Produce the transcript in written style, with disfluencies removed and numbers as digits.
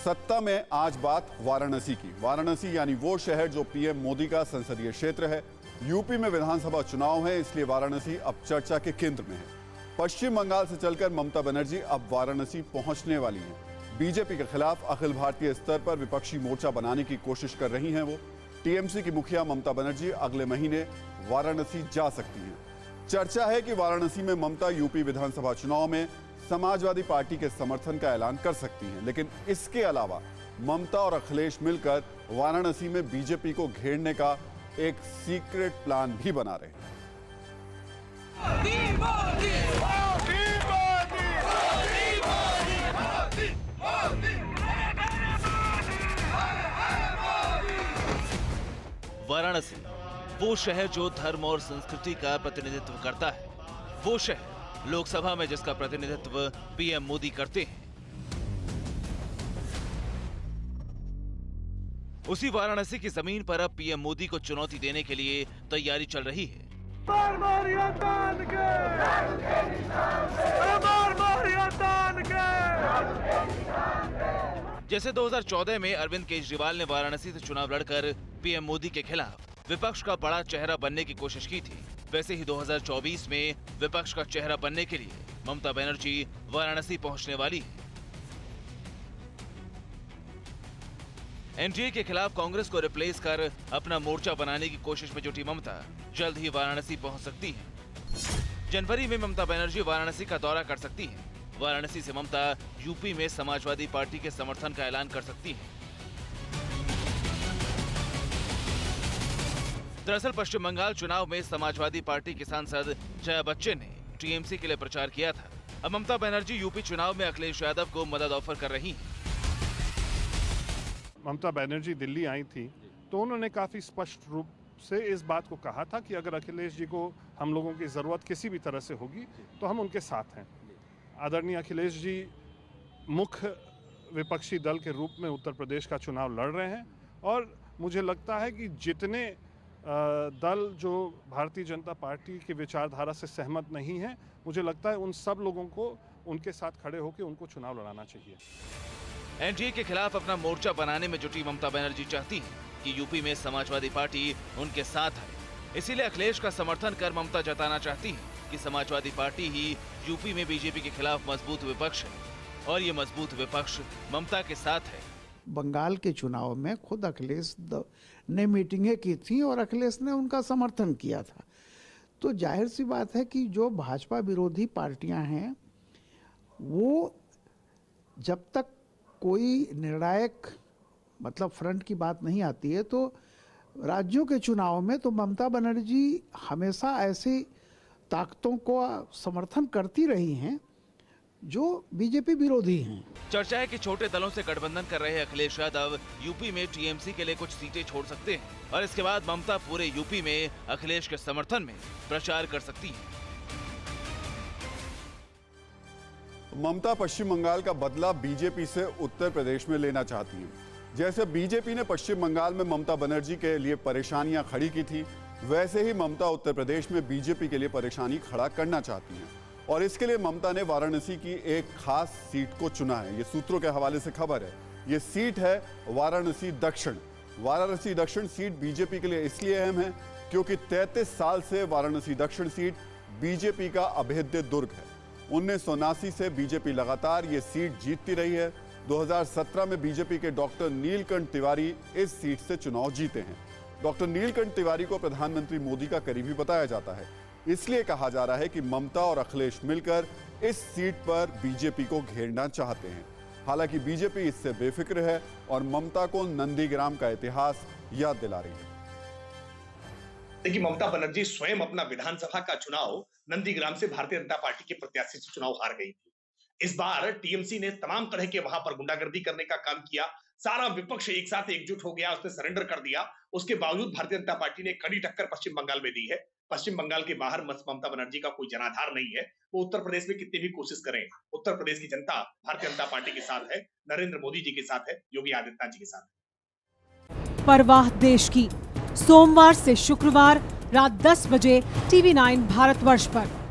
सत्ता में आज बात वाराणसी की। वाराणसी यानी वो शहर जो पीएम मोदी का संसदीय क्षेत्र है। यूपी में विधानसभा चुनाव है, इसलिए वाराणसी अब चर्चा के केंद्र में है। पश्चिम बंगाल से चलकर ममता बनर्जी अब वाराणसी पहुंचने वाली हैं। बीजेपी के खिलाफ अखिल भारतीय स्तर पर विपक्षी मोर्चा बनाने की कोशिश कर रही हैं वो। टीएमसी की मुखिया ममता बनर्जी अगले महीने वाराणसी जा सकती हैं। चर्चा है कि वाराणसी में ममता यूपी विधानसभा चुनाव में समाजवादी पार्टी के समर्थन का ऐलान कर सकती हैं, लेकिन इसके अलावा ममता और अखिलेश मिलकर वाराणसी में बीजेपी को घेरने का एक सीक्रेट प्लान भी बना रहे हैं। वाराणसी वो शहर जो धर्म और संस्कृति का प्रतिनिधित्व करता है, वो शहर लोकसभा में जिसका प्रतिनिधित्व पीएम मोदी करते हैं। उसी वाराणसी की जमीन पर अब पीएम मोदी को चुनौती देने के लिए तैयारी चल रही है। जैसे 2014 में अरविंद केजरीवाल ने वाराणसी से चुनाव लड़कर पीएम मोदी के खिलाफ विपक्ष का बड़ा चेहरा बनने की कोशिश की थी, वैसे ही 2024 में विपक्ष का चेहरा बनने के लिए ममता बनर्जी वाराणसी पहुंचने वाली है। एनडीए के खिलाफ कांग्रेस को रिप्लेस कर अपना मोर्चा बनाने की कोशिश में जुटी ममता जल्द ही वाराणसी पहुंच सकती है। जनवरी में ममता बनर्जी वाराणसी का दौरा कर सकती है। वाराणसी से ममता यूपी में समाजवादी पार्टी के समर्थन का ऐलान कर सकती है। दरअसल पश्चिम बंगाल चुनाव में समाजवादी पार्टी के सांसद जया बच्चन ने टीएमसी के लिए प्रचार किया था। अब ममता बनर्जी यूपी चुनाव में अखिलेश यादव को मदद ऑफर कर रही हैं। ममता बनर्जी दिल्ली आई थी तो उन्होंने काफी स्पष्ट रूप से इस बात को कहा था कि अगर अखिलेश जी को हम लोगों की जरूरत किसी भी तरह से होगी तो हम उनके साथ हैं। आदरणीय अखिलेश जी मुख्य विपक्षी दल के रूप में उत्तर प्रदेश का चुनाव लड़ रहे हैं और मुझे लगता है कि जितने दल जो भारतीय जनता पार्टी की विचारधारा से सहमत नहीं है, मुझे लगता है उन सब लोगों को उनके साथ खड़े होकर उनको चुनाव लड़ाना चाहिए। एनडीए के खिलाफ अपना मोर्चा बनाने में जुटी ममता बनर्जी चाहती हैं कि यूपी में समाजवादी पार्टी उनके साथ है। इसीलिए अखिलेश का समर्थन कर ममता जताना चाहती है कि समाजवादी पार्टी ही यूपी में बीजेपी के खिलाफ मजबूत विपक्ष है और ये मजबूत विपक्ष ममता के साथ है। बंगाल के चुनाव में खुद अखिलेश ने मीटिंगें की थी और अखिलेश ने उनका समर्थन किया था। तो जाहिर सी बात है कि जो भाजपा विरोधी पार्टियां हैं वो जब तक कोई निर्णायक मतलब फ्रंट की बात नहीं आती है तो राज्यों के चुनाव में तो ममता बनर्जी हमेशा ऐसी ताकतों को समर्थन करती रही हैं जो बीजेपी विरोधी हैं। चर्चा है कि छोटे दलों से गठबंधन कर रहे अखिलेश यादव यूपी में टीएमसी के लिए कुछ सीटें छोड़ सकते हैं और इसके बाद ममता पूरे यूपी में अखिलेश के समर्थन में प्रचार कर सकती है। ममता पश्चिम बंगाल का बदला बीजेपी से उत्तर प्रदेश में लेना चाहती हैं। जैसे बीजेपी ने पश्चिम बंगाल में ममता बनर्जी के लिए परेशानियां खड़ी की थी, वैसे ही ममता उत्तर प्रदेश में बीजेपी के लिए परेशानी खड़ा करना चाहती हैं और इसके लिए ममता ने वाराणसी की एक खास सीट को चुना है। ये सूत्रों के हवाले से खबर है। ये सीट है वाराणसी दक्षिण। वाराणसी दक्षिण सीट बीजेपी के लिए इसलिए अहम है क्योंकि 33 साल से वाराणसी दक्षिण सीट बीजेपी का अभेद्य दुर्ग है। 1979 से बीजेपी लगातार ये सीट जीतती रही है। 2017 में बीजेपी के डॉक्टर नीलकंठ तिवारी इस सीट से चुनाव जीते हैं। डॉक्टर नीलकंठ तिवारी को प्रधानमंत्री मोदी का करीबी बताया जाता है, इसलिए कहा जा रहा है कि ममता और अखिलेश मिलकर इस सीट पर बीजेपी को घेरना चाहते हैं। हालांकि बीजेपी इससे बेफिक्र है और ममता को नंदीग्राम का इतिहास याद दिला रही है। देखिए, ममता बनर्जी स्वयं अपना विधानसभा का चुनाव नंदीग्राम से भारतीय जनता पार्टी के प्रत्याशी से चुनाव हार गई थी। इस बार टीएमसी ने तमाम तरह के वहां पर गुंडागर्दी करने का काम किया। सारा विपक्ष एक साथ एकजुट हो गया, उसने सरेंडर कर दिया। उसके बावजूद भारतीय जनता पार्टी ने कड़ी टक्कर पश्चिम बंगाल में दी है। पश्चिम बंगाल के बाहर ममता बनर्जी का कोई जनाधार नहीं है। वो उत्तर प्रदेश में कितनी भी कोशिश करें, उत्तर प्रदेश की जनता भारतीय जनता पार्टी के साथ है, नरेंद्र मोदी जी के साथ है, योगी आदित्यनाथ जी के साथ है। परवाह देश की, सोमवार से शुक्रवार रात 10 बजे TV9 भारतवर्ष पर।